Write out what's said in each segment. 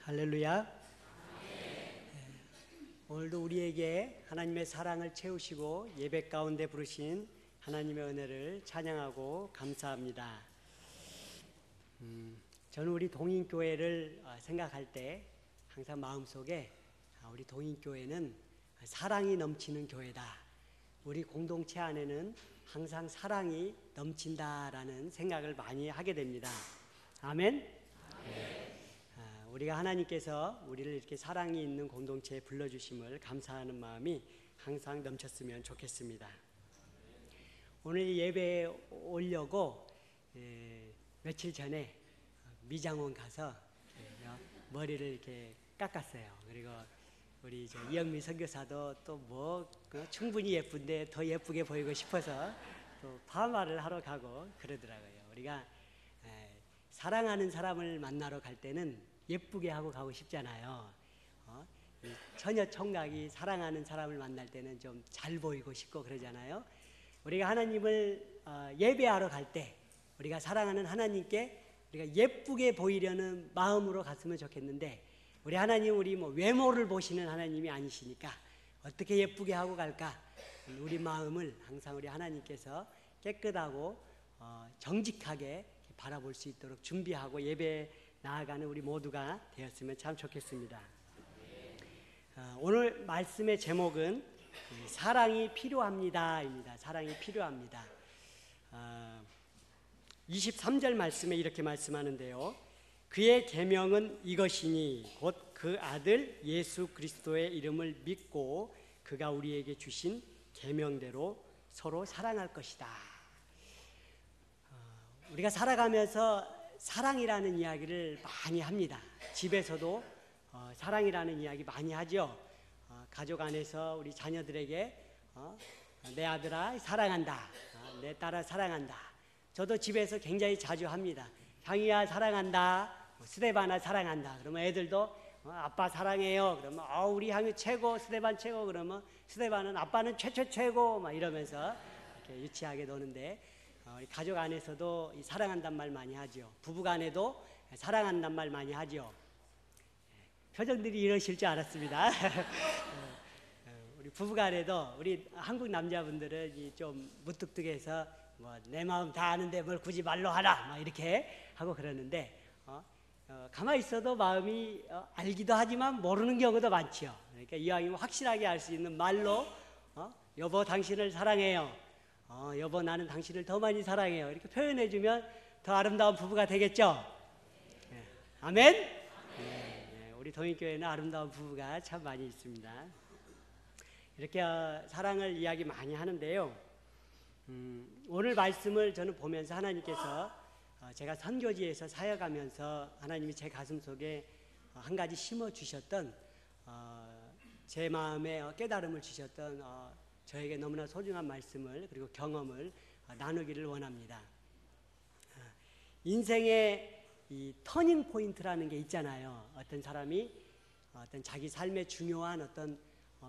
할렐루야. 오늘도 우리에게 하나님의 사랑을 채우시고 예배 가운데 부르신 하나님의 은혜를 찬양하고 감사합니다. 저는 우리 동인교회를 생각할 때 항상 마음속에 우리 동인교회는 사랑이 넘치는 교회다. 우리 공동체 안에는 항상 사랑이 넘친다라는 생각을 많이 하게 됩니다. 아멘. 우리가 하나님께서 우리를 이렇게 사랑이 있는 공동체에 불러주심을 감사하는 마음이 항상 넘쳤으면 좋겠습니다. 오늘 예배에 오려고 며칠 전에 미장원 가서 머리를 이렇게 깎았어요. 그리고 우리 이영미 선교사도 또 충분히 예쁜데 더 예쁘게 보이고 싶어서 또 파마를 하러 가고 그러더라고요. 우리가 사랑하는 사람을 만나러 갈 때는 예쁘게 하고 가고 싶잖아요. 처녀 총각이 사랑하는 사람을 만날 때는 좀 잘 보이고 싶고 그러잖아요. 우리가 하나님을 예배하러 갈 때 우리가 사랑하는 하나님께 우리가 예쁘게 보이려는 마음으로 갔으면 좋겠는데, 우리 하나님 우리 외모를 보시는 하나님이 아니시니까 어떻게 예쁘게 하고 갈까? 우리 마음을 항상 우리 하나님께서 깨끗하고 정직하게 바라볼 수 있도록 준비하고 예배 나아가는 우리 모두가 되었으면 참 좋겠습니다. 오늘 말씀의 제목은 사랑이 필요합니다입니다. 사랑이 필요합니다. 23절 말씀에 이렇게 말씀하는데요. 그의 계명은 이것이니 곧 그 아들 예수 그리스도의 이름을 믿고 그가 우리에게 주신 계명대로 서로 사랑할 것이다. 우리가 살아가면서 사랑이라는 이야기를 많이 합니다. 집에서도 사랑이라는 이야기 많이 하죠. 가족 안에서 우리 자녀들에게 내 아들아 사랑한다, 내 딸아 사랑한다. 저도 집에서 굉장히 자주 합니다. 향이야 사랑한다, 스데반아 사랑한다. 그러면 애들도 아빠 사랑해요. 그러면 우리 향이 최고, 스데반 최고. 그러면 스데반은 아빠는 최고 막 이러면서 이렇게 유치하게 노는데, 우리 가족 안에서도 사랑한단 말 많이 하죠. 부부간에도 사랑한단 말 많이 하죠. 표정들이 이러실 줄 알았습니다. 우리 부부간에도 우리 한국 남자분들은 좀 무뚝뚝해서 내 마음 다 아는데 뭘 굳이 말로 하라 막 이렇게 하고 그러는데, 가만히 있어도 마음이 알기도 하지만 모르는 경우도 많죠. 그러니까 이왕이면 확실하게 알 수 있는 말로 여보 당신을 사랑해요. 여보 나는 당신을 더 많이 사랑해요. 이렇게 표현해주면 더 아름다운 부부가 되겠죠. 아멘. 우리 동인교회는 아름다운 부부가 참 많이 있습니다. 이렇게 사랑을 이야기 많이 하는데요. 오늘 말씀을 저는 보면서 하나님께서 제가 선교지에서 사역하면서 하나님이 제 가슴 속에 한 가지 심어주셨던, 제 마음에 깨달음을 주셨던 저에게 너무나 소중한 말씀을, 그리고 경험을 나누기를 원합니다. 인생의 이 터닝 포인트라는 게 있잖아요. 어떤 사람이 어떤 자기 삶의 중요한 어떤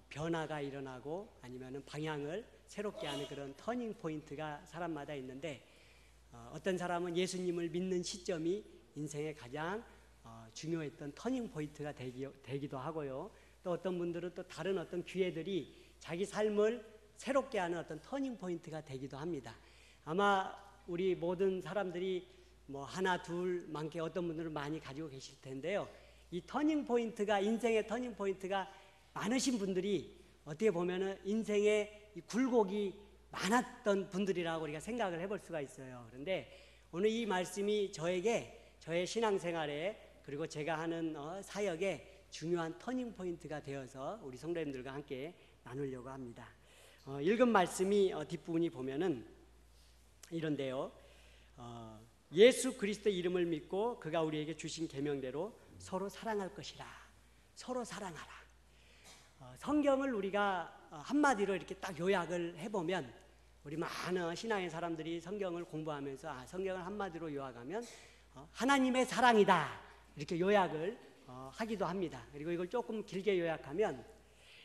변화가 일어나고 아니면은 방향을 새롭게 하는 그런 터닝 포인트가 사람마다 있는데, 어떤 사람은 예수님을 믿는 시점이 인생의 가장 중요했던 터닝 포인트가 되기도 하고요. 또 어떤 분들은 또 다른 어떤 기회들이 자기 삶을 새롭게 하는 어떤 터닝 포인트가 되기도 합니다. 아마 우리 모든 사람들이 하나 둘 많게 어떤 분들은 많이 가지고 계실 텐데요. 이 터닝 포인트가, 인생의 터닝 포인트가 많으신 분들이 어떻게 보면은 인생의 이 굴곡이 많았던 분들이라고 우리가 생각을 해볼 수가 있어요. 그런데 오늘 이 말씀이 저에게 저의 신앙생활에, 그리고 제가 하는 사역에 중요한 터닝 포인트가 되어서 우리 성도님들과 함께 나누려고 합니다. 읽은 말씀이 뒷부분이 보면은 이런데요. 예수 그리스도의 이름을 믿고 그가 우리에게 주신 계명대로 서로 사랑할 것이라. 서로 사랑하라. 성경을 우리가 한마디로 이렇게 딱 요약을 해보면, 우리 많은 신앙의 사람들이 성경을 공부하면서 성경을 한마디로 요약하면 하나님의 사랑이다 이렇게 요약을 하기도 합니다. 그리고 이걸 조금 길게 요약하면,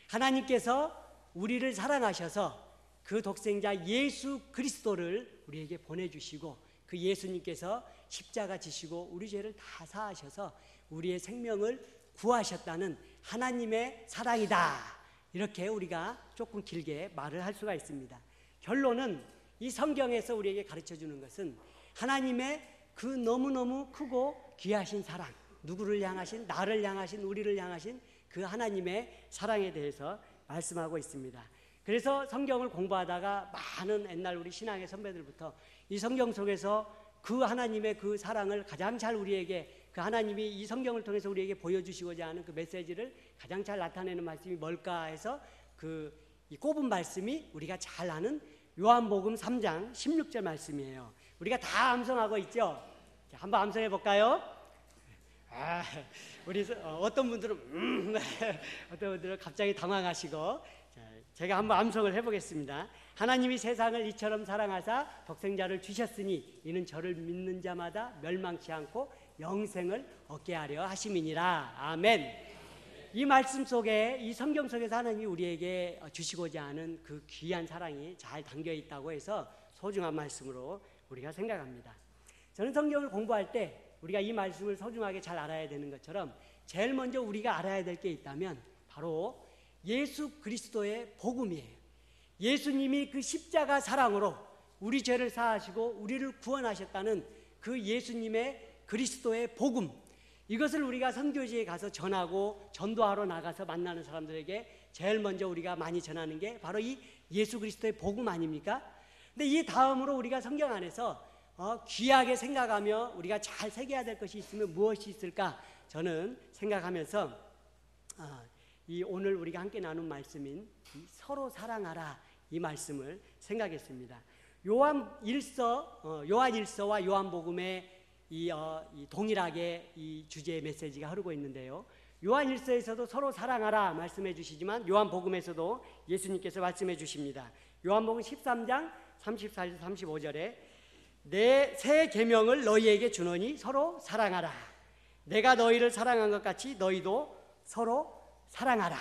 하나님께서 우리를 사랑하셔서 그 독생자 예수 그리스도를 우리에게 보내주시고, 그 예수님께서 십자가 지시고 우리 죄를 다 사하셔서 우리의 생명을 구하셨다는 하나님의 사랑이다. 이렇게 우리가 조금 길게 말을 할 수가 있습니다. 결론은 이 성경에서 우리에게 가르쳐 주는 것은 하나님의 그 너무너무 크고 귀하신 사랑, 누구를 향하신, 나를 향하신, 우리를 향하신 그 하나님의 사랑에 대해서 말씀하고 있습니다. 그래서 성경을 공부하다가 많은 옛날 우리 신앙의 선배들부터 이 성경 속에서 그 하나님의 그 사랑을 가장 잘 우리에게, 그 하나님이 이 성경을 통해서 우리에게 보여주시고자 하는 그 메시지를 가장 잘 나타내는 말씀이 뭘까 해서 이 꼽은 말씀이 우리가 잘 아는 요한복음 3장 16절 말씀이에요. 우리가 다 암송하고 있죠. 자, 한번 암송해 볼까요? 우리 어떤 분들은 어떤 분들은 갑자기 당황하시고, 제가 한번 암송을 해보겠습니다. 하나님이 세상을 이처럼 사랑하사 독생자를 주셨으니 이는 저를 믿는 자마다 멸망치 않고 영생을 얻게 하려 하심이니라. 아멘. 이 말씀 속에, 이 성경 속에서 하나님이 우리에게 주시고자 하는 그 귀한 사랑이 잘 담겨 있다고 해서 소중한 말씀으로 우리가 생각합니다. 저는 성경을 공부할 때 우리가 이 말씀을 소중하게 잘 알아야 되는 것처럼 제일 먼저 우리가 알아야 될 게 있다면 바로 예수 그리스도의 복음이에요. 예수님이 그 십자가 사랑으로 우리 죄를 사하시고 우리를 구원하셨다는 그 예수님의 그리스도의 복음, 이것을 우리가 선교지에 가서 전하고 전도하러 나가서 만나는 사람들에게 제일 먼저 우리가 많이 전하는 게 바로 이 예수 그리스도의 복음 아닙니까? 근데 이 다음으로 우리가 성경 안에서 귀하게 생각하며 우리가 잘 새겨야 될 것이 있으면 무엇이 있을까? 저는 생각하면서 이 오늘 우리가 함께 나눈 말씀인 서로 사랑하라, 이 말씀을 생각했습니다. 요한일서와 요한복음의 이 동일하게 이 주제의 메시지가 흐르고 있는데요. 요한일서에서도 서로 사랑하라 말씀해 주시지만 요한복음에서도 예수님께서 말씀해 주십니다. 요한복음 13장 34절 35절에 내 새 계명을 너희에게 주노니 서로 사랑하라. 내가 너희를 사랑한 것 같이 너희도 서로 사랑하라.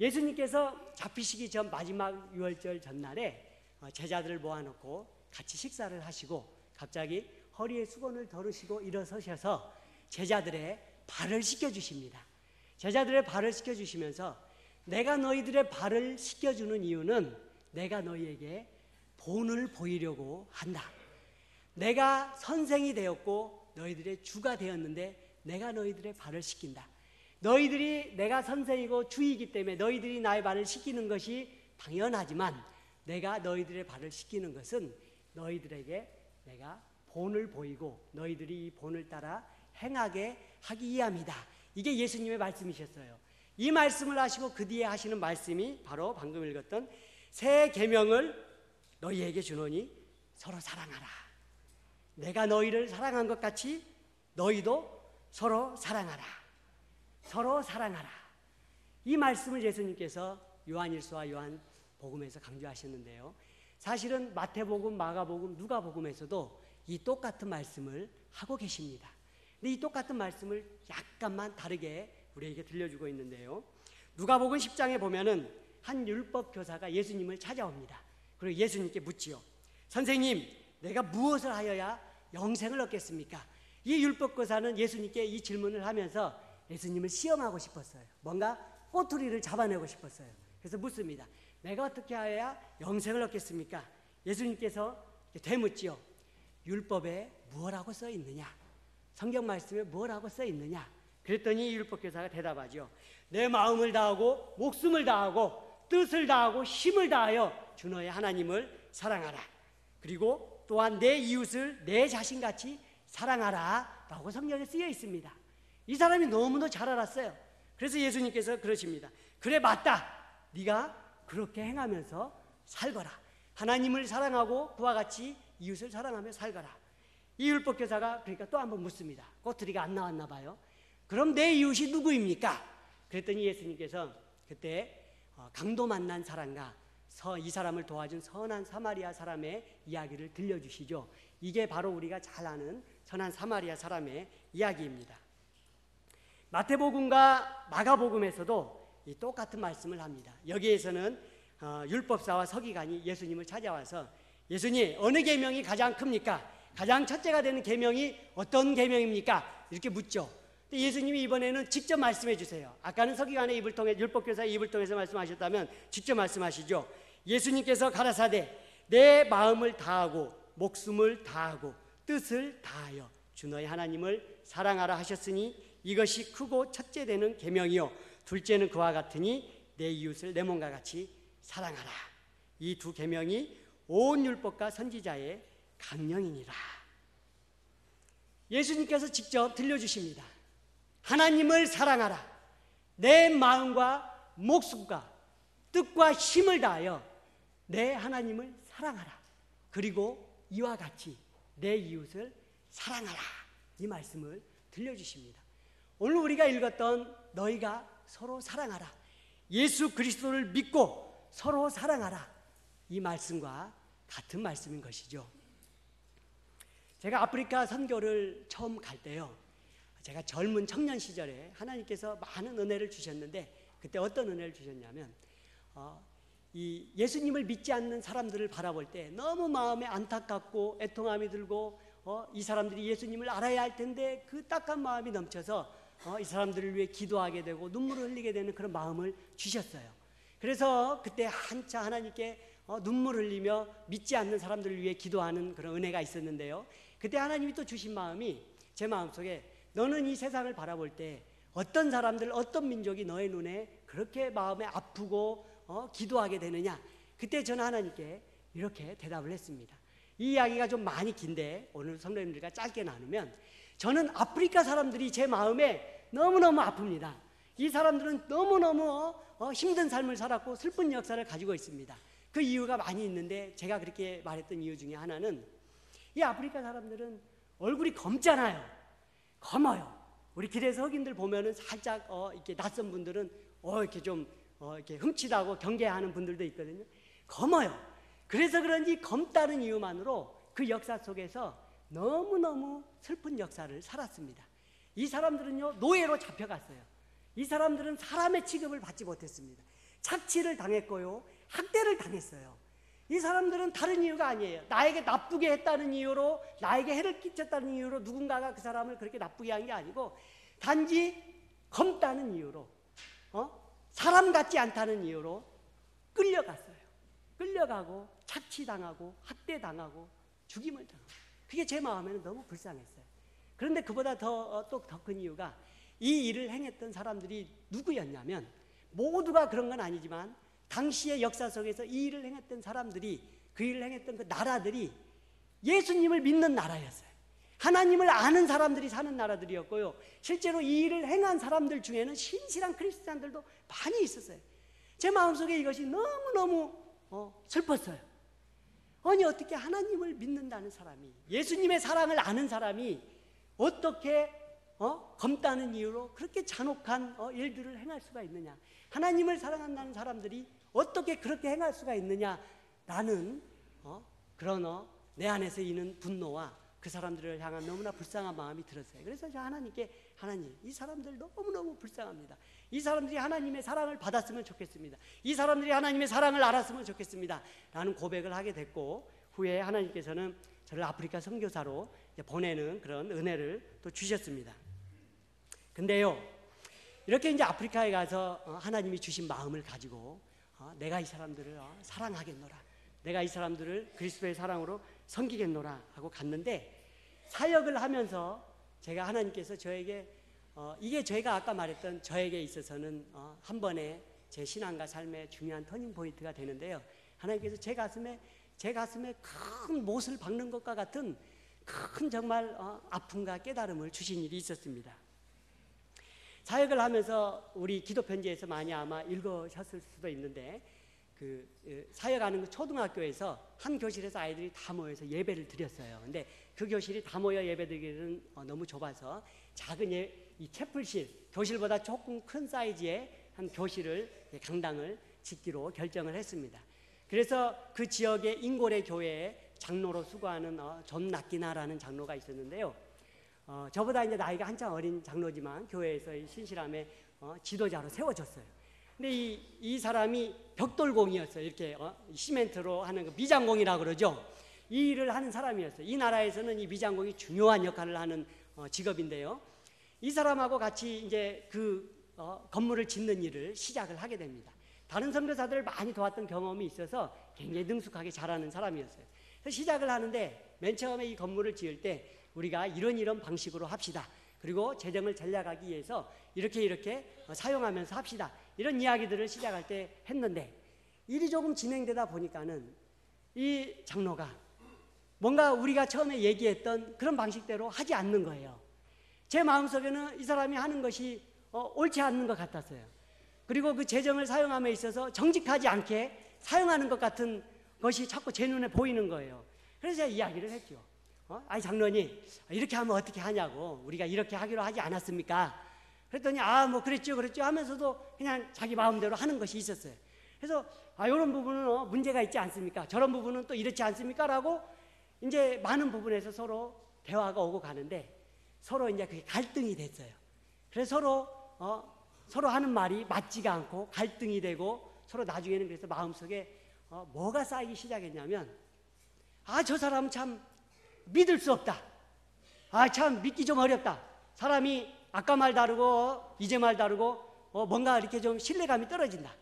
예수님께서 잡히시기 전 마지막 유월절 전날에 제자들을 모아놓고 같이 식사를 하시고 갑자기 허리에 수건을 덜으시고 일어서셔서 제자들의 발을 씻겨주십니다. 제자들의 발을 씻겨주시면서 내가 너희들의 발을 씻겨주는 이유는 내가 너희에게 본을 보이려고 한다. 내가 선생이 되었고 너희들의 주가 되었는데 내가 너희들의 발을 씻긴다. 너희들이 내가 선생이고 주이기 때문에 너희들이 나의 발을 씻기는 것이 당연하지만 내가 너희들의 발을 씻기는 것은 너희들에게 내가 본을 보이고 너희들이 이 본을 따라 행하게 하기 위함이다. 이게 예수님의 말씀이셨어요. 이 말씀을 하시고 그 뒤에 하시는 말씀이 바로 방금 읽었던 새 계명을 너희에게 주노니 서로 사랑하라. 내가 너희를 사랑한 것 같이 너희도 서로 사랑하라. 서로 사랑하라. 이 말씀을 예수님께서 요한일서와 요한복음에서 강조하셨는데요. 사실은 마태복음, 마가복음, 누가복음에서도 이 똑같은 말씀을 하고 계십니다. 근데 이 똑같은 말씀을 약간만 다르게 우리에게 들려주고 있는데요. 누가복음 10장에 보면은 한 율법 교사가 예수님을 찾아옵니다. 그리고 예수님께 묻지요. 선생님, 내가 무엇을 하여야 영생을 얻겠습니까? 이 율법 교사는 예수님께 이 질문을 하면서 예수님을 시험하고 싶었어요. 뭔가 꼬투리를 잡아내고 싶었어요. 그래서 묻습니다. 내가 어떻게 하여야 영생을 얻겠습니까? 예수님께서 되묻지요. 율법에 무엇라고 써 있느냐? 성경 말씀에 무엇라고 써 있느냐? 그랬더니 율법 교사가 대답하죠. 내 마음을 다하고 목숨을 다하고 뜻을 다하고 힘을 다하여 주 너의 하나님을 사랑하라. 그리고 또한 내 이웃을 내 자신같이 사랑하라 라고 성경에 쓰여 있습니다. 이 사람이 너무도 잘 알았어요. 그래서 예수님께서 그러십니다. 그래, 맞다. 네가 그렇게 행하면서 살거라. 하나님을 사랑하고 그와 같이 이웃을 사랑하며 살거라. 이 율법 교사가 그러니까 또 한번 묻습니다. 꼬투리가 안 나왔나 봐요. 그럼 내 이웃이 누구입니까? 그랬더니 예수님께서 그때 강도 만난 사람과 이 사람을 도와준 선한 사마리아 사람의 이야기를 들려주시죠. 이게 바로 우리가 잘 아는 선한 사마리아 사람의 이야기입니다. 마태복음과 마가복음에서도 이 똑같은 말씀을 합니다. 여기에서는 율법사와 서기관이 예수님을 찾아와서 예수님, 어느 계명이 가장 큽니까? 가장 첫째가 되는 계명이 어떤 계명입니까? 이렇게 묻죠. 근데 예수님이 이번에는 직접 말씀해 주세요. 아까는 서기관의 입을 통해, 율법교사의 입을 통해서 말씀하셨다면 직접 말씀하시죠. 예수님께서 가라사대 내 마음을 다하고 목숨을 다하고 뜻을 다하여 주 너희 하나님을 사랑하라 하셨으니 이것이 크고 첫째 되는 계명이요 둘째는 그와 같으니 내 이웃을 내 몸과 같이 사랑하라. 이 두 계명이 온 율법과 선지자의 강령이니라. 예수님께서 직접 들려주십니다. 하나님을 사랑하라. 내 마음과 목숨과 뜻과 힘을 다하여 내 하나님을 사랑하라. 그리고 이와 같이 내 이웃을 사랑하라. 이 말씀을 들려주십니다. 오늘 우리가 읽었던 너희가 서로 사랑하라. 예수 그리스도를 믿고 서로 사랑하라. 이 말씀과 같은 말씀인 것이죠. 제가 아프리카 선교를 처음 갈 때요, 제가 젊은 청년 시절에 하나님께서 많은 은혜를 주셨는데 그때 어떤 은혜를 주셨냐면 이 예수님을 믿지 않는 사람들을 바라볼 때 너무 마음에 안타깝고 애통함이 들고 이 사람들이 예수님을 알아야 할 텐데 그 딱한 마음이 넘쳐서 이 사람들을 위해 기도하게 되고 눈물을 흘리게 되는 그런 마음을 주셨어요. 그래서 그때 한차 하나님께 눈물 흘리며 믿지 않는 사람들을 위해 기도하는 그런 은혜가 있었는데요, 그때 하나님이 또 주신 마음이 제 마음속에 너는 이 세상을 바라볼 때 어떤 사람들, 어떤 민족이 너의 눈에 그렇게 마음에 아프고 기도하게 되느냐. 그때 저는 하나님께 이렇게 대답을 했습니다. 이 이야기가 좀 많이 긴데 오늘 성도님들과 짧게 나누면, 저는 아프리카 사람들이 제 마음에 너무너무 아픕니다. 이 사람들은 너무너무 힘든 삶을 살았고 슬픈 역사를 가지고 있습니다. 그 이유가 많이 있는데 제가 그렇게 말했던 이유 중에 하나는, 이 아프리카 사람들은 얼굴이 검잖아요. 검어요. 우리 길에서 흑인들 보면은 살짝 이렇게 낯선 분들은 이렇게 좀 이렇게 흠칫하고 경계하는 분들도 있거든요. 검어요. 그래서 그런지 검다는 이유만으로 그 역사 속에서 너무너무 슬픈 역사를 살았습니다. 이 사람들은요, 노예로 잡혀갔어요. 이 사람들은 사람의 취급을 받지 못했습니다. 착취를 당했고요, 학대를 당했어요. 이 사람들은 다른 이유가 아니에요. 나에게 나쁘게 했다는 이유로, 나에게 해를 끼쳤다는 이유로 누군가가 그 사람을 그렇게 나쁘게 한 게 아니고 단지 검다는 이유로, 사람 같지 않다는 이유로 끌려갔어요. 끌려가고 착취당하고 학대당하고 죽임을 당하고, 그게 제 마음에는 너무 불쌍했어요. 그런데 그보다 또 더 큰 이유가, 이 일을 행했던 사람들이 누구였냐면, 모두가 그런 건 아니지만 당시의 역사 속에서 이 일을 행했던 사람들이, 그 일을 행했던 그 나라들이 예수님을 믿는 나라였어요. 하나님을 아는 사람들이 사는 나라들이었고요, 실제로 이 일을 행한 사람들 중에는 신실한 크리스찬들도 많이 있었어요. 제 마음속에 이것이 너무너무 슬펐어요. 아니, 어떻게 하나님을 믿는다는 사람이, 예수님의 사랑을 아는 사람이 어떻게 검다는 이유로 그렇게 잔혹한 일들을 행할 수가 있느냐, 하나님을 사랑한다는 사람들이 어떻게 그렇게 행할 수가 있느냐라는 그런 내 안에서 있는 분노와 그 사람들을 향한 너무나 불쌍한 마음이 들었어요. 그래서 저 하나님께, 하나님, 이 사람들 너무너무 불쌍합니다. 이 사람들이 하나님의 사랑을 받았으면 좋겠습니다. 이 사람들이 하나님의 사랑을 알았으면 좋겠습니다 라는 고백을 하게 됐고, 후에 하나님께서는 저를 아프리카 선교사로 보내는 그런 은혜를 또 주셨습니다. 근데요, 이렇게 이제 아프리카에 가서 하나님이 주신 마음을 가지고 내가 이 사람들을 사랑하겠노라, 내가 이 사람들을 그리스도의 사랑으로 섬기겠노라 하고 갔는데, 사역을 하면서 제가 하나님께서 저에게 이게 제가 아까 말했던 저에게 있어서는 한 번에 제 신앙과 삶의 중요한 터닝 포인트가 되는데요, 하나님께서 제 가슴에 큰 못을 박는 것과 같은 큰 정말 아픔과 깨달음을 주신 일이 있었습니다. 사역을 하면서 우리 기도 편지에서 많이 아마 읽으셨을 수도 있는데, 그 사역하는 그 초등학교에서 한 교실에서 아이들이 다 모여서 예배를 드렸어요. 근데 그 교실이 다 모여 예배드리기는 너무 좁아서 작은 이 채플실, 교실보다 조금 큰 사이즈의 한 교실을, 강당을 짓기로 결정을 했습니다. 그래서 그 지역의 인고래 교회에 장로로 수고하는 존 낫기나라는 장로가 있었는데요, 저보다 이제 나이가 한참 어린 장로지만 교회에서의 신실함의 지도자로 세워졌어요. 근데 이 사람이 벽돌공이었어요. 이렇게 시멘트로 하는 그 미장공이라고 그러죠. 이 일을 하는 사람이었어요. 이 나라에서는 이 미장공이 중요한 역할을 하는 직업인데요, 이 사람하고 같이 이제 건물을 짓는 일을 시작을 하게 됩니다. 다른 선교사들을 많이 도왔던 경험이 있어서 굉장히 능숙하게 잘하는 사람이었어요. 그래서 시작을 하는데 맨 처음에 이 건물을 지을 때 우리가 이런 방식으로 합시다. 그리고 재정을 전략하기 위해서 이렇게 사용하면서 합시다. 이런 이야기들을 시작할 때 했는데 일이 조금 진행되다 보니까는 이 장로가 뭔가 우리가 처음에 얘기했던 그런 방식대로 하지 않는 거예요. 제 마음속에는 이 사람이 하는 것이 옳지 않는 것 같았어요. 그리고 그 재정을 사용함에 있어서 정직하지 않게 사용하는 것 같은 것이 자꾸 제 눈에 보이는 거예요. 그래서 제가 이야기를 했죠. 아니 장로님, 이렇게 하면 어떻게 하냐고, 우리가 이렇게 하기로 하지 않았습니까? 그랬더니 뭐 그랬죠 하면서도 그냥 자기 마음대로 하는 것이 있었어요. 그래서 이런 부분은 문제가 있지 않습니까? 저런 부분은 또 이렇지 않습니까? 라고 이제 많은 부분에서 서로 대화가 오고 가는데 서로 이제 그게 갈등이 됐어요. 그래서 서로 하는 말이 맞지가 않고 갈등이 되고 서로 나중에는 그래서 마음속에 뭐가 쌓이기 시작했냐면 저 사람 참 믿을 수 없다. 참 믿기 좀 어렵다. 사람이 아까 말 다르고 이제 말 다르고 뭔가 이렇게 좀 신뢰감이 떨어진다.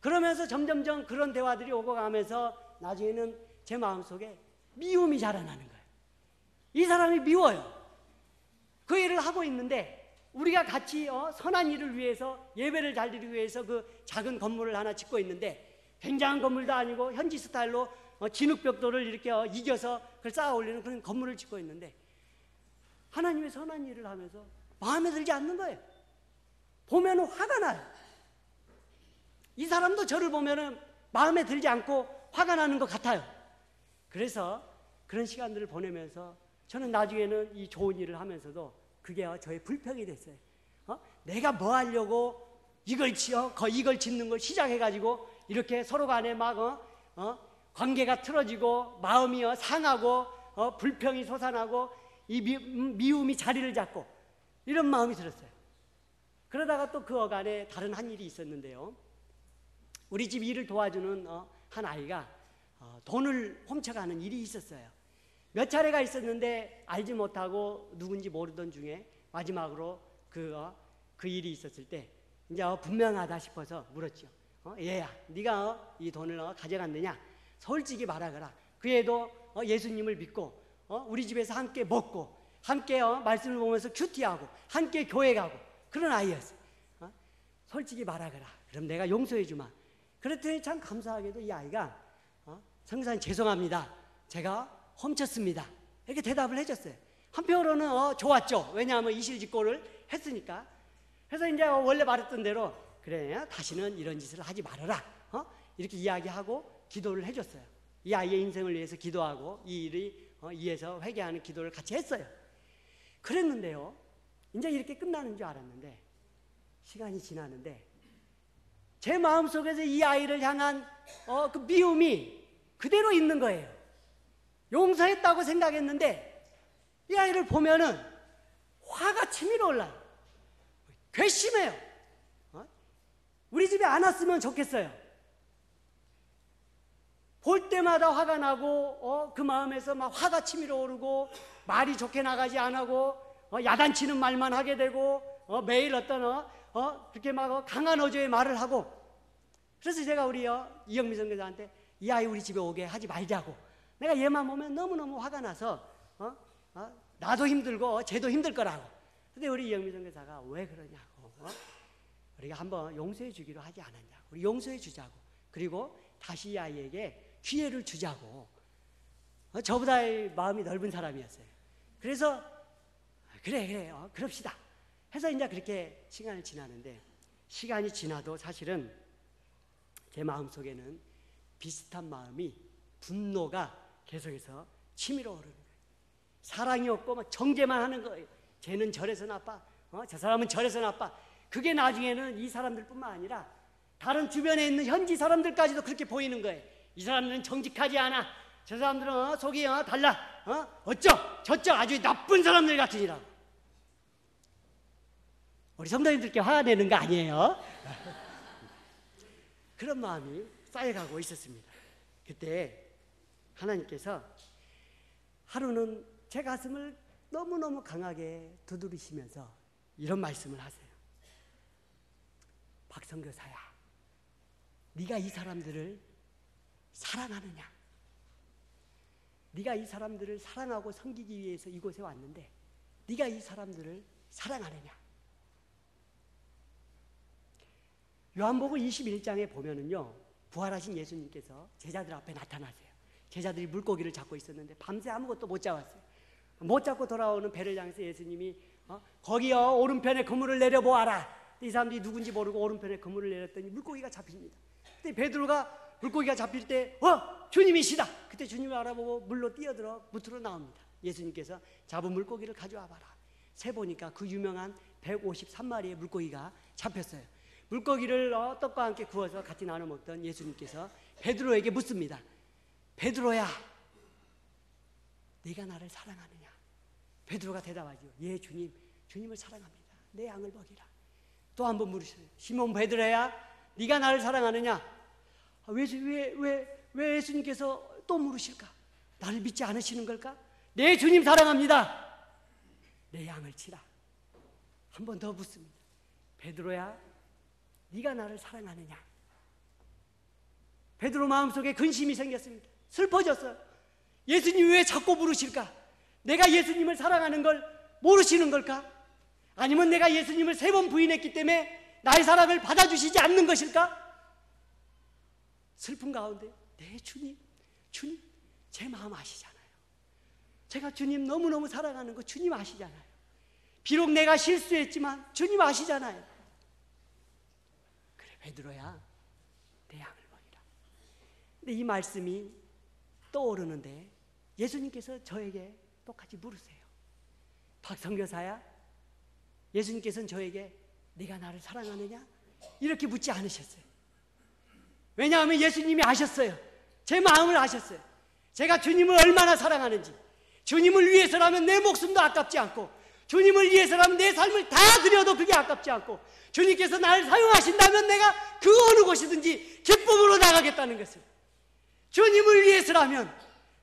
그러면서 점점점 그런 대화들이 오고 가면서 나중에는 제 마음속에 미움이 자라나는 거예요. 이 사람이 미워요. 그 일을 하고 있는데 우리가 같이 선한 일을 위해서 예배를 잘 드리기 위해서 그 작은 건물을 하나 짓고 있는데 굉장한 건물도 아니고 현지 스타일로 진흙벽돌을 이렇게 이겨서 그걸 쌓아 올리는 그런 건물을 짓고 있는데 하나님의 선한 일을 하면서 마음에 들지 않는 거예요. 보면 화가 나요. 이 사람도 저를 보면 마음에 들지 않고 화가 나는 것 같아요. 그래서 그런 시간들을 보내면서 저는 나중에는 이 좋은 일을 하면서도 그게 저의 불평이 됐어요. 내가 뭐 하려고 이걸 짓는 걸 시작해가지고 이렇게 서로 간에 막 관계가 틀어지고 마음이 상하고 불평이 솟아나고 이 미움이 자리를 잡고 이런 마음이 들었어요. 그러다가 또 그 어간에 다른 한 일이 있었는데요. 우리 집 일을 도와주는 한 아이가 돈을 훔쳐가는 일이 있었어요. 몇 차례가 있었는데 알지 못하고 누군지 모르던 중에 마지막으로 그 일이 있었을 때 이제 분명하다 싶어서 물었죠. 얘야, 네가 이 돈을 가져갔느냐? 솔직히 말하거라. 그 애도 예수님을 믿고 우리 집에서 함께 먹고 함께 말씀을 보면서 큐티하고 함께 교회 가고 그런 아이였어요. 솔직히 말하거라. 그럼 내가 용서해 주마. 그랬더니 참 감사하게도 이 아이가 성사님 죄송합니다. 제가 훔쳤습니다. 이렇게 대답을 해줬어요. 한편으로는 좋았죠. 왜냐하면 이실직고를 했으니까. 그래서 이제 원래 말했던 대로 그래 다시는 이런 짓을 하지 말아라. 이렇게 이야기하고 기도를 해줬어요. 이 아이의 인생을 위해서 기도하고 이 일이 위해서 회개하는 기도를 같이 했어요. 그랬는데요. 이제 이렇게 끝나는 줄 알았는데 시간이 지나는데 제 마음속에서 이 아이를 향한 그 미움이 그대로 있는 거예요. 용서했다고 생각했는데 이 아이를 보면은 화가 치밀어 올라요. 괘씸해요. 우리 집에 안 왔으면 좋겠어요. 볼 때마다 화가 나고 그 마음에서 막 화가 치밀어 오르고 말이 좋게 나가지 안 하고 야단치는 말만 하게 되고 매일 그렇게 막 강한 어조의 말을 하고 그래서 제가 우리 이영미 선교사한테 이 아이 우리 집에 오게 하지 말자고. 내가 얘만 보면 너무너무 화가 나서 나도 힘들고 쟤도 힘들 거라고. 근데 우리 이영미 선교사가 왜 그러냐고. 우리가 한번 용서해 주기로 하지 않았냐고. 우리 용서해 주자고. 그리고 다시 이 아이에게 기회를 주자고. 저보다 마음이 넓은 사람이었어요. 그래서 그래 그럽시다 해서 이제 그렇게 시간이 지나는데 시간이 지나도 사실은 제 마음속에는 비슷한 마음이 분노가 계속해서 치밀어 오르는 거예요. 사랑이 없고 막 정죄만 하는 거예요. 쟤는 저래서 나빠. 저 사람은 저래서 나빠. 그게 나중에는 이 사람들뿐만 아니라 다른 주변에 있는 현지 사람들까지도 그렇게 보이는 거예요. 이 사람들은 정직하지 않아. 저 사람들은 속이 달라. 저쪽 아주 나쁜 사람들 같으니라고. 우리 성도님들께 화가 내는 거 아니에요? 그런 마음이 쌓여가고 있었습니다. 그때 하나님께서 하루는 제 가슴을 너무너무 강하게 두드리시면서 이런 말씀을 하세요. 박선교사야, 네가 이 사람들을 사랑하느냐? 네가 이 사람들을 사랑하고 섬기기 위해서 이곳에 왔는데 네가 이 사람들을 사랑하느냐? 요한복음 21장에 보면은요, 부활하신 예수님께서 제자들 앞에 나타나세요. 제자들이 물고기를 잡고 있었는데 밤새 아무것도 못 잡았어요. 못 잡고 돌아오는 배를 향해서 예수님이 거기요, 오른편에 그물을 내려보아라. 이 사람들이 누군지 모르고 오른편에 그물을 내렸더니 물고기가 잡힙니다. 그때 베드로가 물고기가 잡힐 때 주님이시다. 그때 주님을 알아보고 물로 뛰어들어 무트로 나옵니다. 예수님께서 잡은 물고기를 가져와 봐라. 세보니까 그 유명한 153마리의 물고기가 잡혔어요. 물고기를 떡과 함께 구워서 같이 나눠 먹던 예수님께서 베드로에게 묻습니다. 베드로야, 네가 나를 사랑하느냐? 베드로가 대답하죠. 예, 주님, 주님을 사랑합니다. 내 양을 먹이라. 또 한 번 물으셔요. 시몬 베드로야, 네가 나를 사랑하느냐? 왜 예수님께서 또 물으실까? 나를 믿지 않으시는 걸까? 네, 주님 사랑합니다. 내 양을 치라. 한 번 더 묻습니다. 베드로야, 네가 나를 사랑하느냐? 베드로 마음속에 근심이 생겼습니다. 슬퍼졌어요. 예수님 왜 자꾸 물으실까? 내가 예수님을 사랑하는 걸 모르시는 걸까? 아니면 내가 예수님을 3번 부인했기 때문에 나의 사랑을 받아주시지 않는 것일까? 슬픈 가운데 네, 주님 제 마음 아시잖아요. 제가 주님 너무너무 사랑하는 거 주님 아시잖아요. 비록 내가 실수했지만 주님 아시잖아요. 그래, 베드로야, 내 양을 먹이라. 근데 이 말씀이 떠오르는데 예수님께서 저에게 똑같이 물으세요. 박선교사야, 예수님께서는 저에게 네가 나를 사랑하느냐? 이렇게 묻지 않으셨어요. 왜냐하면 예수님이 아셨어요. 제 마음을 아셨어요. 제가 주님을 얼마나 사랑하는지. 주님을 위해서라면 내 목숨도 아깝지 않고, 주님을 위해서라면 내 삶을 다 드려도 그게 아깝지 않고, 주님께서 나를 사용하신다면 내가 그 어느 곳이든지 기쁨으로 나가겠다는 것을, 주님을 위해서라면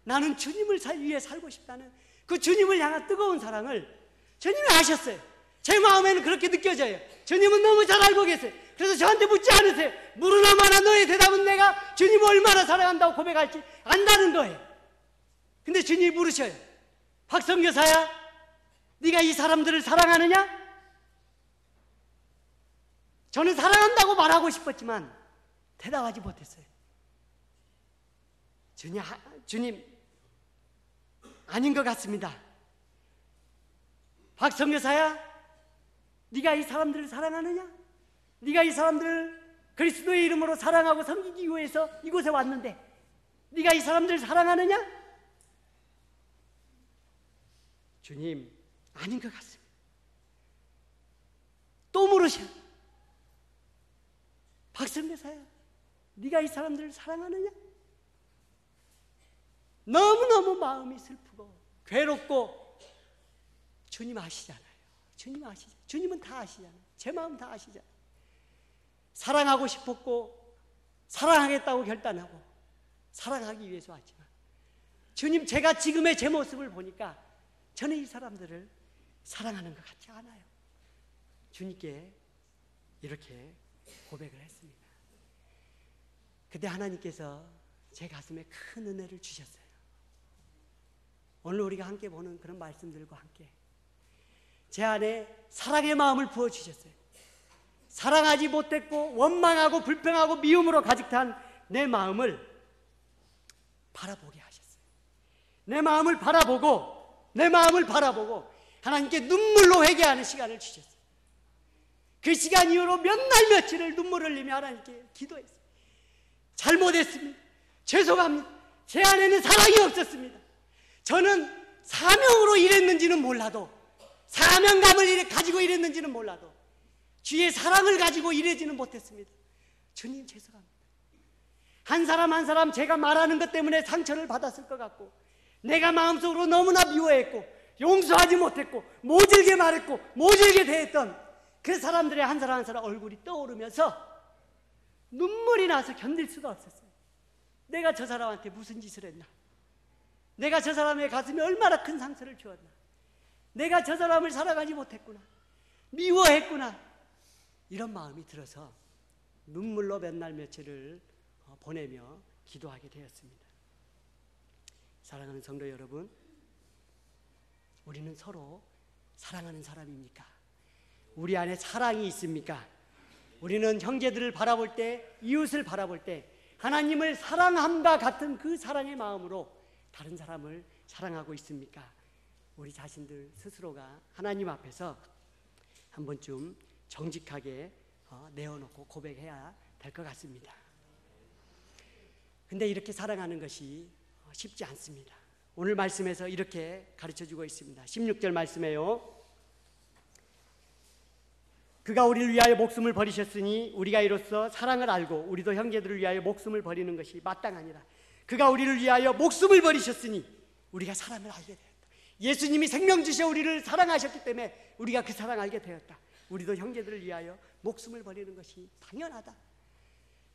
나는 주님을 위해 살고 싶다는 그 주님을 향한 뜨거운 사랑을 주님이 아셨어요. 제 마음에는 그렇게 느껴져요. 주님은 너무 잘 알고 계세요. 그래서 저한테 묻지 않으세요. 물으나 마나 너의 대답은 내가 주님을 얼마나 사랑한다고 고백할지 안다는 거예요. 근데 주님이 물으셔요. 박선교사야, 네가 이 사람들을 사랑하느냐? 저는 사랑한다고 말하고 싶었지만 대답하지 못했어요. 주님 아닌 것 같습니다. 박선교사야, 네가 이 사람들을 사랑하느냐? 네가 이 사람들을 그리스도의 이름으로 사랑하고 섬기기 위해서 이곳에 왔는데 네가 이 사람들을 사랑하느냐? 주님, 아닌 것 같습니다. 또 물으셔. 박선교사야, 네가 이 사람들을 사랑하느냐? 너무너무 마음이 슬프고 괴롭고, 주님 아시잖아요. 주님 아시잖아요. 주님은 다 아시잖아요. 제 마음 다 아시잖아요. 사랑하고 싶었고 사랑하겠다고 결단하고 사랑하기 위해서 왔지만, 주님, 제가 지금의 제 모습을 보니까 저는 이 사람들을 사랑하는 것 같지 않아요. 주님께 이렇게 고백을 했습니다. 그때 하나님께서 제 가슴에 큰 은혜를 주셨어요. 오늘 우리가 함께 보는 그런 말씀들과 함께 제 안에 사랑의 마음을 부어주셨어요. 사랑하지 못했고 원망하고 불평하고 미움으로 가득 찬 내 마음을 바라보게 하셨어요. 내 마음을 바라보고 하나님께 눈물로 회개하는 시간을 주셨어요. 그 시간 이후로 몇 날 며칠을 눈물을 흘리며 하나님께 기도했어요. 잘못했습니다. 죄송합니다. 제 안에는 사랑이 없었습니다. 저는 사명으로 일했는지는 몰라도, 사명감을 가지고 일했는지는 몰라도 주의 사랑을 가지고 일하지는 못했습니다. 주님, 죄송합니다. 한 사람 한 사람 제가 말하는 것 때문에 상처를 받았을 것 같고, 내가 마음속으로 너무나 미워했고 용서하지 못했고 모질게 말했고 모질게 대했던 그 사람들의 한 사람 한 사람 얼굴이 떠오르면서 눈물이 나서 견딜 수가 없었어요. 내가 저 사람한테 무슨 짓을 했나? 내가 저 사람의 가슴에 얼마나 큰 상처를 주었나? 내가 저 사람을 사랑하지 못했구나. 미워했구나. 이런 마음이 들어서 눈물로 몇 날 며칠을 보내며 기도하게 되었습니다. 사랑하는 성도 여러분, 우리는 서로 사랑하는 사람입니까? 우리 안에 사랑이 있습니까? 우리는 형제들을 바라볼 때, 이웃을 바라볼 때 하나님을 사랑함과 같은 그 사랑의 마음으로 다른 사람을 사랑하고 있습니까? 우리 자신들 스스로가 하나님 앞에서 한 번쯤 정직하게 내어놓고 고백해야 될 것 같습니다. 근데 이렇게 사랑하는 것이 쉽지 않습니다. 오늘 말씀에서 이렇게 가르쳐주고 있습니다. 16절 말씀에요. 그가 우리를 위하여 목숨을 버리셨으니 우리가 이로써 사랑을 알고 우리도 형제들을 위하여 목숨을 버리는 것이 마땅하니라. 그가 우리를 위하여 목숨을 버리셨으니 우리가 사랑을 알게 되었다. 예수님이 생명 주셔 우리를 사랑하셨기 때문에 우리가 그 사랑 알게 되었다. 우리도 형제들을 위하여 목숨을 버리는 것이 당연하다.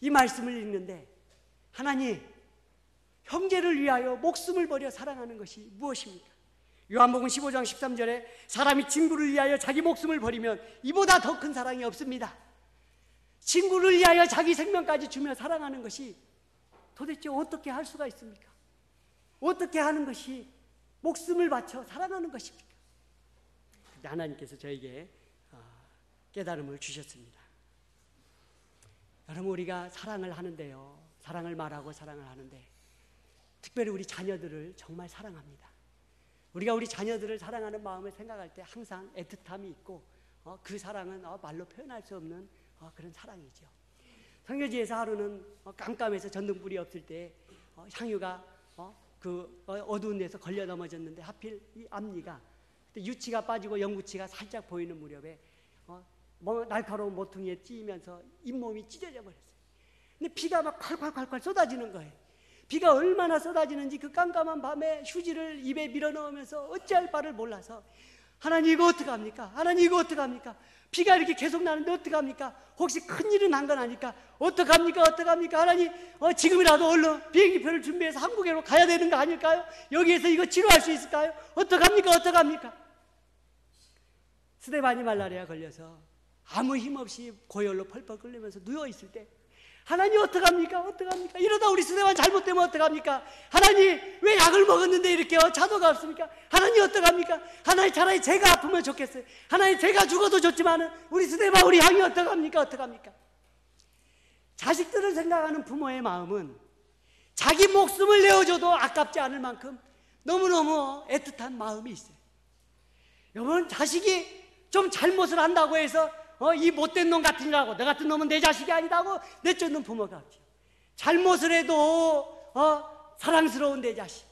이 말씀을 읽는데 하나님, 형제를 위하여 목숨을 버려 사랑하는 것이 무엇입니까? 요한복음 15장 13절에 사람이 친구를 위하여 자기 목숨을 버리면 이보다 더 큰 사랑이 없습니다. 친구를 위하여 자기 생명까지 주며 사랑하는 것이 도대체 어떻게 할 수가 있습니까? 어떻게 하는 것이 목숨을 바쳐 사랑하는 것입니까? 근데 하나님께서 저에게 깨달음을 주셨습니다. 여러분, 우리가 사랑을 하는데요, 사랑을 말하고 사랑을 하는데 특별히 우리 자녀들을 정말 사랑합니다. 우리가 우리 자녀들을 사랑하는 마음을 생각할 때 항상 애틋함이 있고 그 사랑은 말로 표현할 수 없는 그런 사랑이죠. 성교지에서 하루는 깜깜해서 전등불이 없을 때 향유가 그 어두운 데서 걸려 넘어졌는데 하필 이 앞니가 유치가 빠지고 영구치가 살짝 보이는 무렵에 날카로운 모퉁이에 찌면서 잇몸이 찢어져 버렸어요. 근데 피가 막 콸콸콸콸 쏟아지는 거예요. 비가 얼마나 쏟아지는지 그 깜깜한 밤에 휴지를 입에 밀어넣으면서 어찌할 바를 몰라서 하나님 이거 어떡합니까? 하나님 이거 어떡합니까? 비가 이렇게 계속 나는데 어떡합니까? 혹시 큰일은 난 건 아닐까? 어떡합니까? 어떡합니까? 하나님 지금이라도 얼른 비행기표를 준비해서 한국으로 가야 되는 거 아닐까요? 여기에서 이거 치료할 수 있을까요? 어떡합니까? 어떡합니까? 스데반이 말라리아 걸려서 아무 힘 없이 고열로 펄펄 끓으면서 누워있을 때 하나님 어떡합니까? 어떡합니까? 이러다 우리 스데반 잘못되면 어떡합니까? 하나님 왜 약을 먹었는데 이렇게 자도가 없습니까? 하나님 어떡합니까? 하나님 차라리 제가 아프면 좋겠어요. 하나님 제가 죽어도 좋지만은 우리 스데반 우리 형이 어떡합니까? 어떡합니까? 자식들을 생각하는 부모의 마음은 자기 목숨을 내어줘도 아깝지 않을 만큼 너무너무 애틋한 마음이 있어요. 여러분, 자식이 좀 잘못을 한다고 해서 이 못된 놈 같으니라고 너 같은 놈은 내 자식이 아니다고 내쫓는 부모가 없죠. 잘못을 해도 사랑스러운 내 자식,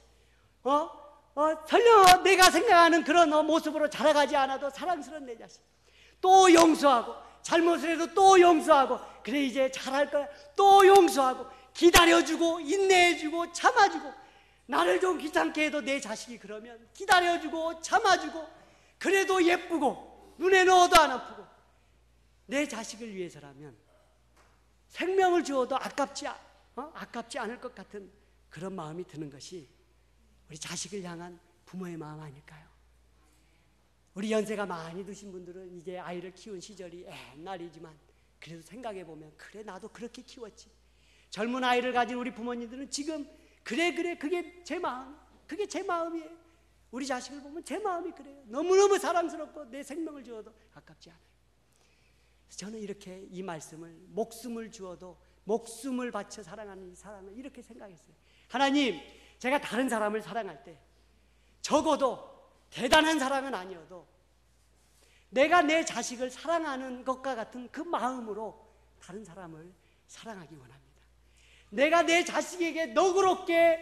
설령 내가 생각하는 그런 모습으로 자라가지 않아도 사랑스러운 내 자식 또 용서하고, 잘못을 해도 또 용서하고, 그래 이제 잘할 거야 또 용서하고, 기다려주고 인내해주고 참아주고, 나를 좀 귀찮게 해도 내 자식이 그러면 기다려주고 참아주고, 그래도 예쁘고 눈에 넣어도 안 아프고, 내 자식을 위해서라면 생명을 주어도 아깝지 않을 것 같은 그런 마음이 드는 것이 우리 자식을 향한 부모의 마음 아닐까요? 우리 연세가 많이 드신 분들은 이제 아이를 키운 시절이 옛날이지만 그래도 생각해보면 그래 나도 그렇게 키웠지. 젊은 아이를 가진 우리 부모님들은 지금 그래 그게 제 마음, 그게 제 마음이에요. 우리 자식을 보면 제 마음이 그래요. 너무너무 사랑스럽고 내 생명을 주어도 아깝지 않아요. 저는 이렇게 이 말씀을 목숨을 주어도 목숨을 바쳐 사랑하는 이 사랑을 이렇게 생각했어요. 하나님, 제가 다른 사람을 사랑할 때 적어도 대단한 사랑은 아니어도 내가 내 자식을 사랑하는 것과 같은 그 마음으로 다른 사람을 사랑하기 원합니다. 내가 내 자식에게 너그럽게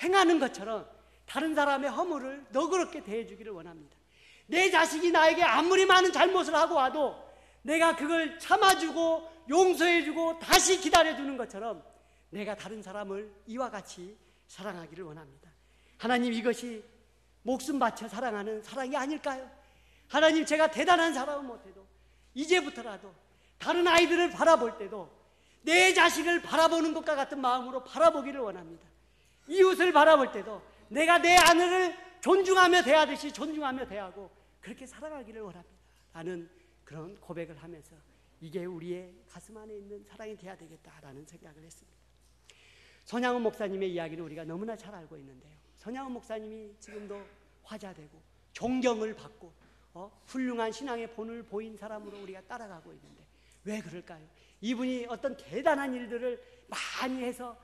행하는 것처럼 다른 사람의 허물을 너그럽게 대해주기를 원합니다. 내 자식이 나에게 아무리 많은 잘못을 하고 와도 내가 그걸 참아주고 용서해주고 다시 기다려주는 것처럼 내가 다른 사람을 이와 같이 사랑하기를 원합니다. 하나님, 이것이 목숨 바쳐 사랑하는 사랑이 아닐까요? 하나님, 제가 대단한 사랑은 못해도 이제부터라도 다른 아이들을 바라볼 때도 내 자식을 바라보는 것과 같은 마음으로 바라보기를 원합니다. 이웃을 바라볼 때도 내가 내 아내를 존중하며 대하듯이 존중하며 대하고 그렇게 사랑하기를 원합니다. 하는 그런 고백을 하면서 이게 우리의 가슴 안에 있는 사랑이 돼야 되겠다라는 생각을 했습니다. 손양은 목사님의 이야기는 우리가 너무나 잘 알고 있는데요. 손양은 목사님이 지금도 화자되고 존경을 받고 훌륭한 신앙의 본을 보인 사람으로 우리가 따라가고 있는데 왜 그럴까요? 이분이 어떤 대단한 일들을 많이 해서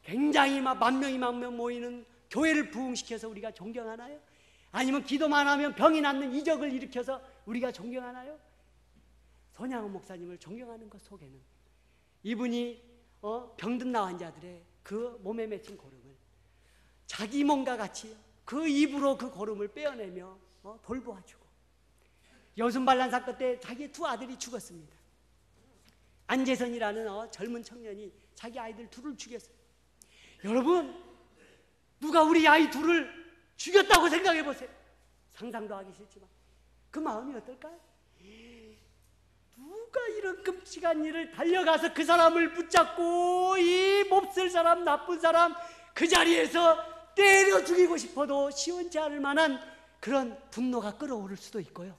굉장히 막 만 명이 모이는 교회를 부흥시켜서 우리가 존경하나요? 아니면 기도만 하면 병이 낫는 이적을 일으켜서 우리가 존경하나요? 손양은 목사님을 존경하는 것 속에는 이분이 병든 나 환자들의 그 몸에 맺힌 고름을 자기 몸과 같이 그 입으로 그 고름을 빼어내며 돌보아주고, 여순반란 사건 때 자기의 두 아들이 죽었습니다. 안재선이라는 젊은 청년이 자기 아이들 둘을 죽였어요. 여러분, 누가 우리 아이 둘을 죽였다고 생각해 보세요. 상상도 하기 싫지만 그 마음이 어떨까요? 누가 이런 끔찍한 일을 달려가서 그 사람을 붙잡고 이 몹쓸 사람, 나쁜 사람 그 자리에서 때려 죽이고 싶어도 시원치 않을 만한 그런 분노가 끓어오를 수도 있고요,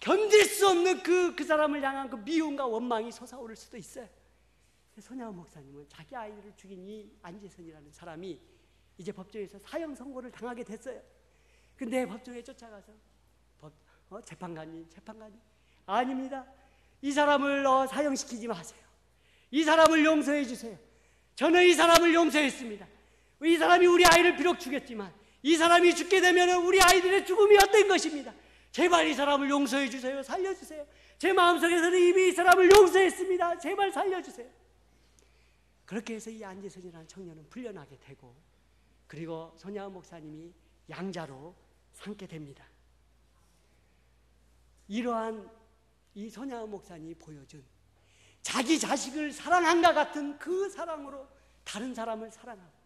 견딜 수 없는 그 사람을 향한 그 미움과 원망이 솟아오를 수도 있어요. 손양은 목사님은 자기 아이들을 죽인 이 안재선이라는 사람이 이제 법정에서 사형 선고를 당하게 됐어요. 근데 법정에 쫓아가서 재판관님 아닙니다. 이 사람을 사형시키지 마세요. 이 사람을 용서해 주세요. 저는 이 사람을 용서했습니다. 이 사람이 우리 아이를 비록 죽였지만 이 사람이 죽게 되면 우리 아이들의 죽음이 헛된 것입니다. 제발 이 사람을 용서해 주세요. 살려주세요. 제 마음속에서는 이미 이 사람을 용서했습니다. 제발 살려주세요. 그렇게 해서 이 안재선이라는 청년은 풀려나게 되고, 그리고 손양은 목사님이 양자로 삼게 됩니다. 이러한 이 손양은 목사님이 보여준 자기 자식을 사랑한과 같은 그 사랑으로 다른 사람을 사랑하고,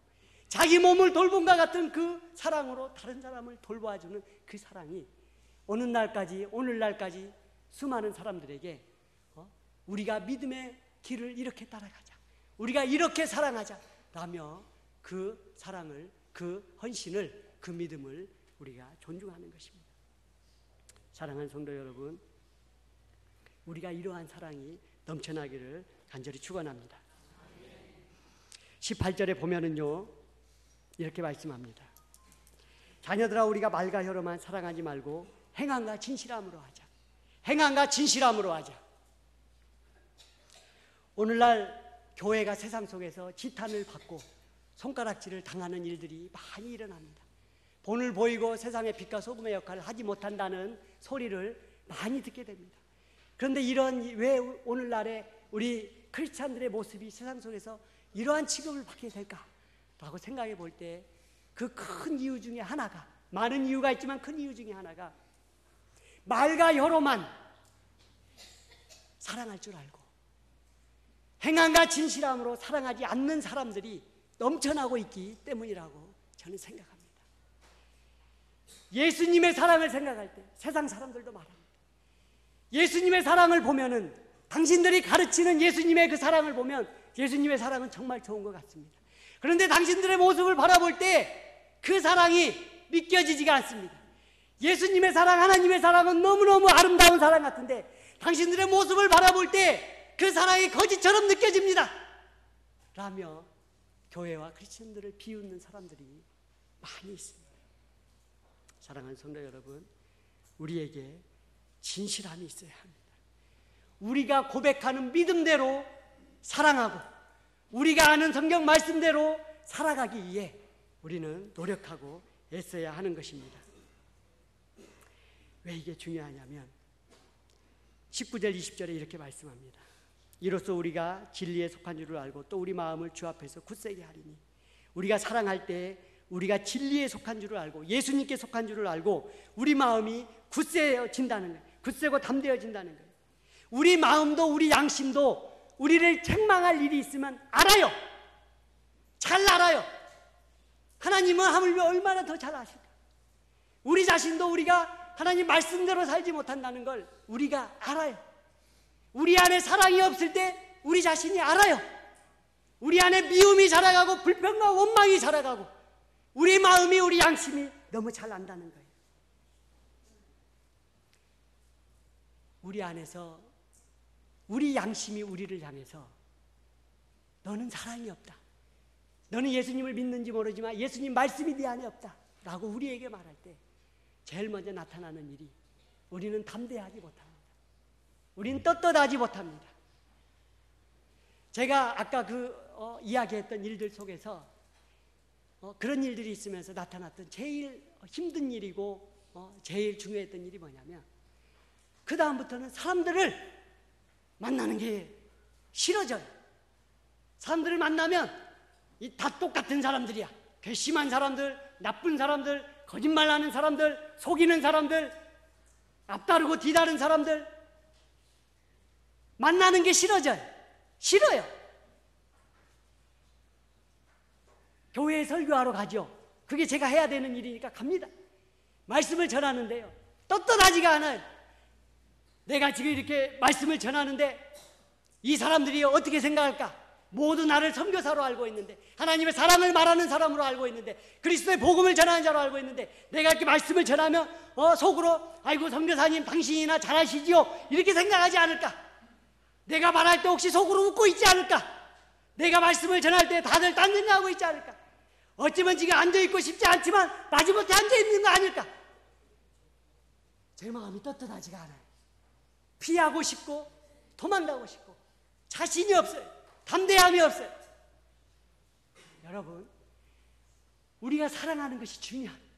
자기 몸을 돌본과 같은 그 사랑으로 다른 사람을 돌보아주는 그 사랑이 오늘날까지 수많은 사람들에게 우리가 믿음의 길을 이렇게 따라가자, 우리가 이렇게 사랑하자 라며 그 사랑을, 그 헌신을, 그 믿음을 우리가 존중하는 것입니다. 사랑하는 성도 여러분, 우리가 이러한 사랑이 넘쳐나기를 간절히 축원합니다. 18절에 보면은요, 이렇게 말씀합니다. 자녀들아, 우리가 말과 혀로만 사랑하지 말고 행함과 진실함으로 하자. 행함과 진실함으로 하자. 오늘날 교회가 세상 속에서 지탄을 받고 손가락질을 당하는 일들이 많이 일어납니다. 본을 보이고 세상의 빛과 소금의 역할을 하지 못한다는 소리를 많이 듣게 됩니다. 그런데 왜 오늘날에 우리 크리스찬들의 모습이 세상 속에서 이러한 취급을 받게 될까라고 생각해 볼 때 그 큰 이유 중에 하나가, 많은 이유가 있지만 큰 이유 중에 하나가 말과 혀로만 사랑할 줄 알고 행함과 진실함으로 사랑하지 않는 사람들이 넘쳐나고 있기 때문이라고 저는 생각합니다. 예수님의 사랑을 생각할 때 세상 사람들도 말합니다. 예수님의 사랑을 보면은, 당신들이 가르치는 예수님의 그 사랑을 보면 예수님의 사랑은 정말 좋은 것 같습니다. 그런데 당신들의 모습을 바라볼 때 그 사랑이 믿겨지지가 않습니다. 예수님의 사랑, 하나님의 사랑은 너무너무 아름다운 사랑 같은데 당신들의 모습을 바라볼 때 그 사랑이 거짓처럼 느껴집니다 라며 교회와 크리스천들을 비웃는 사람들이 많이 있습니다. 사랑하는 성도 여러분, 우리에게 진실함이 있어야 합니다. 우리가 고백하는 믿음대로 사랑하고 우리가 아는 성경 말씀대로 살아가기 위해 우리는 노력하고 애써야 하는 것입니다. 왜 이게 중요하냐면 19절 20절에 이렇게 말씀합니다. 이로써 우리가 진리에 속한 줄을 알고 또 우리 마음을 주 앞에서 굳세게 하리니, 우리가 사랑할 때 우리가 진리에 속한 줄을 알고 예수님께 속한 줄을 알고 우리 마음이 굳세어진다는 거예요. 굳세고 담대어진다는 거예요. 우리 마음도 우리 양심도 우리를 책망할 일이 있으면 알아요. 잘 알아요. 하나님은 하물며 얼마나 더 잘 아실까. 우리 자신도 우리가 하나님 말씀대로 살지 못한다는 걸 우리가 알아요. 우리 안에 사랑이 없을 때 우리 자신이 알아요. 우리 안에 미움이 자라가고 불평과 원망이 자라가고 우리 마음이, 우리 양심이 너무 잘 안다는 거예요. 우리 안에서 우리 양심이 우리를 향해서 너는 사랑이 없다. 너는 예수님을 믿는지 모르지만 예수님 말씀이 네 안에 없다. 라고 우리에게 말할 때 제일 먼저 나타나는 일이 우리는 담대하지 못합니다. 우리는 떳떳하지 못합니다. 제가 아까 이야기했던 일들 속에서 그런 일들이 있으면서 나타났던 제일 힘든 일이고 제일 중요했던 일이 뭐냐면 그 다음부터는 사람들을 만나는 게 싫어져요. 사람들을 만나면 다 똑같은 사람들이야. 괘씸한 사람들, 나쁜 사람들, 거짓말하는 사람들, 속이는 사람들, 앞다르고 뒤다른 사람들 만나는 게 싫어져요. 싫어요. 교회에 설교하러 가죠. 그게 제가 해야 되는 일이니까 갑니다. 말씀을 전하는데요, 떳떳하지가 않아요. 내가 지금 이렇게 말씀을 전하는데 이 사람들이 어떻게 생각할까? 모두 나를 선교사로 알고 있는데, 하나님의 사랑을 말하는 사람으로 알고 있는데, 그리스도의 복음을 전하는 자로 알고 있는데, 내가 이렇게 말씀을 전하면 속으로 아이고 선교사님 당신이나 잘하시지요 이렇게 생각하지 않을까? 내가 말할 때 혹시 속으로 웃고 있지 않을까? 내가 말씀을 전할 때 다들 딴짓하고 있지 않을까? 어쩌면 지금 앉아있고 싶지 않지만 마지못해 앉아있는 거 아닐까? 제 마음이 떳떳하지가 않아요. 피하고 싶고 도망가고 싶고 자신이 없어요. 담대함이 없어요. 여러분, 우리가 사랑하는 것이 중요합니다.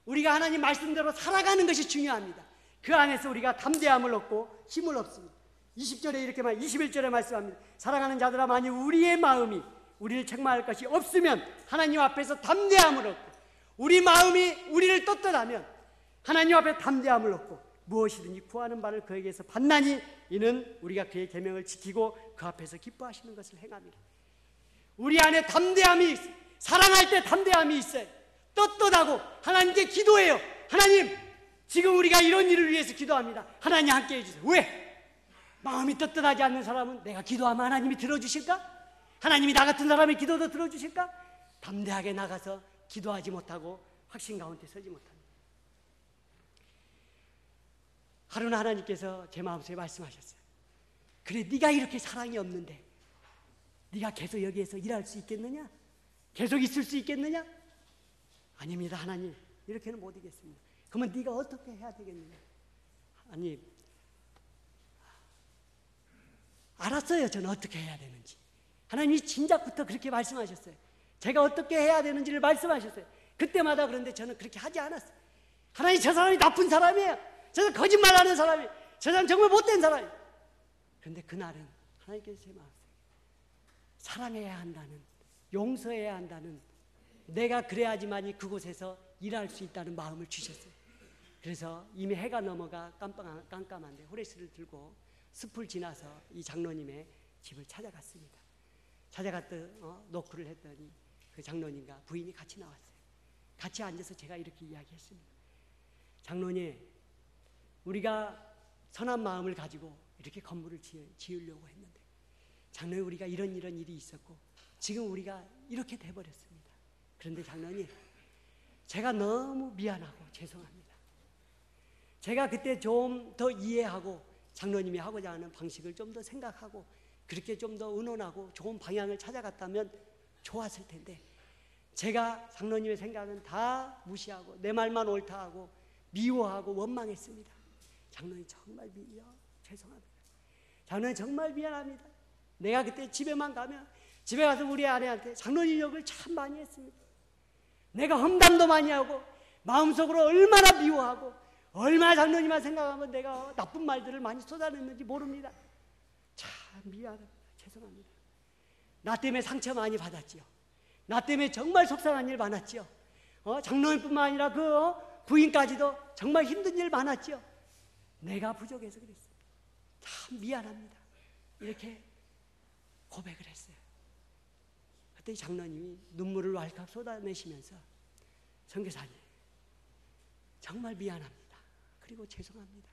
우리가 하나님 말씀대로 살아가는 것이 중요합니다. 그 안에서 우리가 담대함을 얻고 힘을 얻습니다. 20절에 이렇게 21절에 말씀합니다. 사랑하는 자들아, 만일 우리의 마음이 우리를 책망할 것이 없으면 하나님 앞에서 담대함을 얻고, 우리 마음이 우리를 떳떳하면 하나님 앞에 담대함을 얻고 무엇이든지 구하는 바를 그에게서 받나니 이는 우리가 그의 계명을 지키고 그 앞에서 기뻐하시는 것을 행함이라. 우리 안에 담대함이 있어요. 사랑할 때 담대함이 있어요. 떳떳하고 하나님께 기도해요. 하나님, 지금 우리가 이런 일을 위해서 기도합니다. 하나님 함께 해주세요. 왜? 마음이 떳떳하지 않는 사람은 내가 기도하면 하나님이 들어주실까? 하나님이 나 같은 사람의 기도도 들어주실까? 담대하게 나가서 기도하지 못하고 확신 가운데 서지 못합니다. 하루는 하나님께서 제 마음속에 말씀하셨어요. 그래, 네가 이렇게 사랑이 없는데 네가 계속 여기에서 일할 수 있겠느냐? 계속 있을 수 있겠느냐? 아닙니다, 하나님. 이렇게는 못 이겠습니다. 그러면 네가 어떻게 해야 되겠느냐? 하나님, 알았어요. 저는 어떻게 해야 되는지. 하나님이 진작부터 그렇게 말씀하셨어요. 제가 어떻게 해야 되는지를 말씀하셨어요. 그때마다. 그런데 저는 그렇게 하지 않았어요. 하나님, 저 사람이 나쁜 사람이에요. 저 사람 거짓말하는 사람이에요. 저 사람 정말 못된 사람이에요. 그런데 그날은 하나님께서 제 마음속에 사랑해야 한다는, 용서해야 한다는, 내가 그래야지만이 그곳에서 일할 수 있다는 마음을 주셨어요. 그래서 이미 해가 넘어가 깜깜한데 호레스를 들고 숲을 지나서 이 장로님의 집을 찾아갔습니다. 찾아갔더니 노크를 했더니 그 장로님과 부인이 같이 나왔어요. 같이 앉아서 제가 이렇게 이야기했습니다. 장로님, 우리가 선한 마음을 가지고 이렇게 건물을 지으려고 했는데, 장로님, 우리가 이런 일이 있었고 지금 우리가 이렇게 돼버렸습니다. 그런데 장로님, 제가 너무 미안하고 죄송합니다. 제가 그때 좀 더 이해하고 장로님이 하고자 하는 방식을 좀 더 생각하고 그렇게 좀 더 의논하고 좋은 방향을 찾아갔다면 좋았을 텐데, 제가 장로님의 생각은 다 무시하고 내 말만 옳다 하고 미워하고 원망했습니다. 장로님, 정말 죄송합니다. 장로님, 정말 미안합니다. 내가 그때 집에만 가면, 집에 가서 우리 아내한테 장로님 욕을 참 많이 했습니다. 내가 험담도 많이 하고 마음속으로 얼마나 미워하고 얼마나 장로님만 생각하면 내가 나쁜 말들을 많이 쏟아냈는지 모릅니다. 참 미안합니다. 죄송합니다. 나 때문에 상처 많이 받았지요. 나 때문에 정말 속상한 일 많았지요. 장로님뿐만 아니라 그 부인까지도 정말 힘든 일 많았지요. 내가 부족해서 그랬습니다. 참 미안합니다. 이렇게 고백을 했어요. 그때 장로님이 눈물을 왈칵 쏟아내시면서, 선교사님, 정말 미안합니다. 그리고 죄송합니다.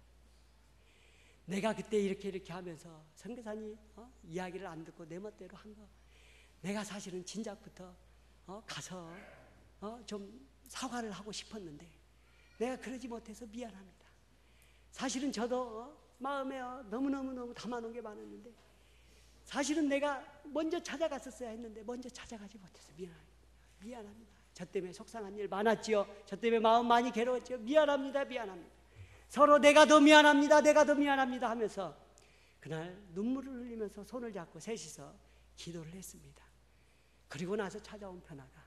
내가 그때 이렇게 하면서 선교사님 이야기를 안 듣고 내 멋대로 한 거, 내가 사실은 진작부터 가서 좀 사과를 하고 싶었는데 내가 그러지 못해서 미안합니다. 사실은 저도 마음에 너무너무 담아놓은 게 많았는데 사실은 내가 먼저 찾아갔었어야 했는데 먼저 찾아가지 못해서 미안합니다. 저 때문에 속상한 일 많았지요. 저 때문에 마음 많이 괴로웠지요. 미안합니다. 서로 내가 더 미안합니다 하면서 그날 눈물을 흘리면서 손을 잡고 셋이서 기도를 했습니다. 그리고 나서 찾아온 변화가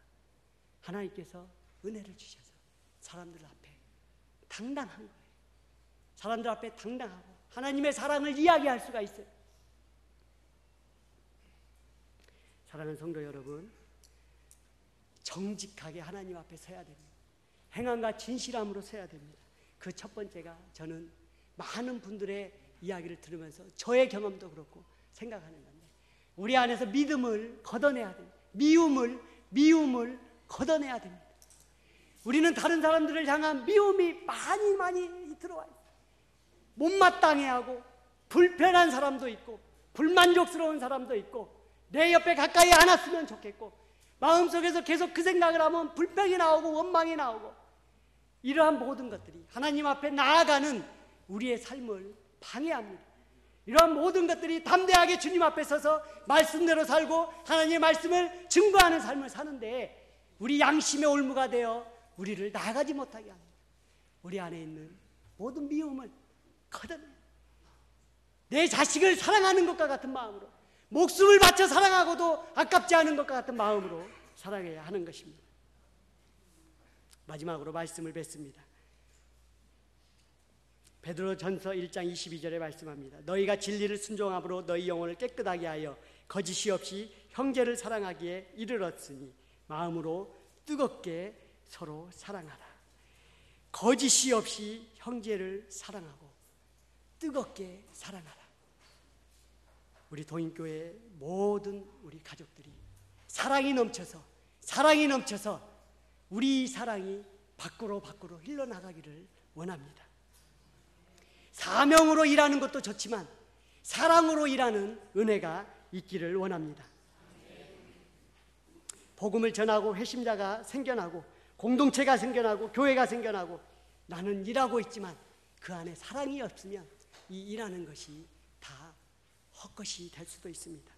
하나님께서 은혜를 주셔서 사람들 앞에 당당한 거예요. 사람들 앞에 당당하고 하나님의 사랑을 이야기할 수가 있어요. 사랑하는 성도 여러분, 정직하게 하나님 앞에 서야 됩니다. 행함과 진실함으로 서야 됩니다. 그 첫 번째가 저는 많은 분들의 이야기를 들으면서 저의 경험도 그렇고 생각하는 건데 우리 안에서 믿음을 걷어내야 됩니다. 미움을 걷어내야 됩니다. 우리는 다른 사람들을 향한 미움이 많이 들어와요. 못마땅해하고 불편한 사람도 있고 불만족스러운 사람도 있고 내 옆에 가까이 안 왔으면 좋겠고 마음속에서 계속 그 생각을 하면 불평이 나오고 원망이 나오고 이러한 모든 것들이 하나님 앞에 나아가는 우리의 삶을 방해합니다. 이러한 모든 것들이 담대하게 주님 앞에 서서 말씀대로 살고 하나님의 말씀을 증거하는 삶을 사는데 우리 양심의 올무가 되어 우리를 나아가지 못하게 합니다. 우리 안에 있는 모든 미움을 걷어내 내 자식을 사랑하는 것과 같은 마음으로 목숨을 바쳐 사랑하고도 아깝지 않은 것과 같은 마음으로 사랑해야 하는 것입니다. 마지막으로 말씀을 뵙습니다. 베드로전서 1장 22절에 말씀합니다. 너희가 진리를 순종함으로 너희 영혼을 깨끗하게 하여 거짓이 없이 형제를 사랑하기에 이르렀으니 마음으로 뜨겁게 서로 사랑하라. 거짓이 없이 형제를 사랑하고 뜨겁게 사랑하라. 우리 동인교회 모든 우리 가족들이 사랑이 넘쳐서 우리 사랑이 밖으로 흘러나가기를 원합니다. 사명으로 일하는 것도 좋지만 사랑으로 일하는 은혜가 있기를 원합니다. 복음을 전하고 회심자가 생겨나고 공동체가 생겨나고 교회가 생겨나고 나는 일하고 있지만 그 안에 사랑이 없으면 이 일하는 것이 다 헛것이 될 수도 있습니다.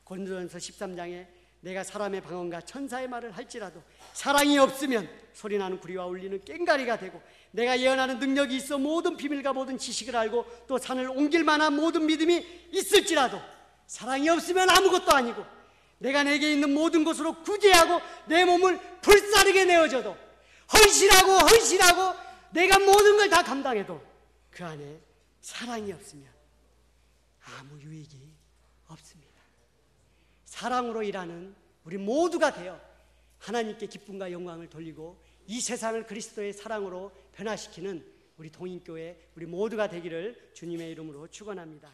고린도전서 13장에 내가 사람의 방언과 천사의 말을 할지라도 사랑이 없으면 소리나는 구리와 울리는 꽹가리가 되고 내가 예언하는 능력이 있어 모든 비밀과 모든 지식을 알고 또 산을 옮길 만한 모든 믿음이 있을지라도 사랑이 없으면 아무것도 아니고 내가 내게 있는 모든 것으로 구제하고 내 몸을 불사르게 내어줘도 헌신하고 내가 모든 걸 다 감당해도 그 안에 사랑이 없으면 아무 유익이 없습니다. 사랑으로 일하는 우리 모두가 되어 하나님께 기쁨과 영광을 돌리고 이 세상을 그리스도의 사랑으로 변화시키는 우리 동인교회 우리 모두가 되기를 주님의 이름으로 축원합니다.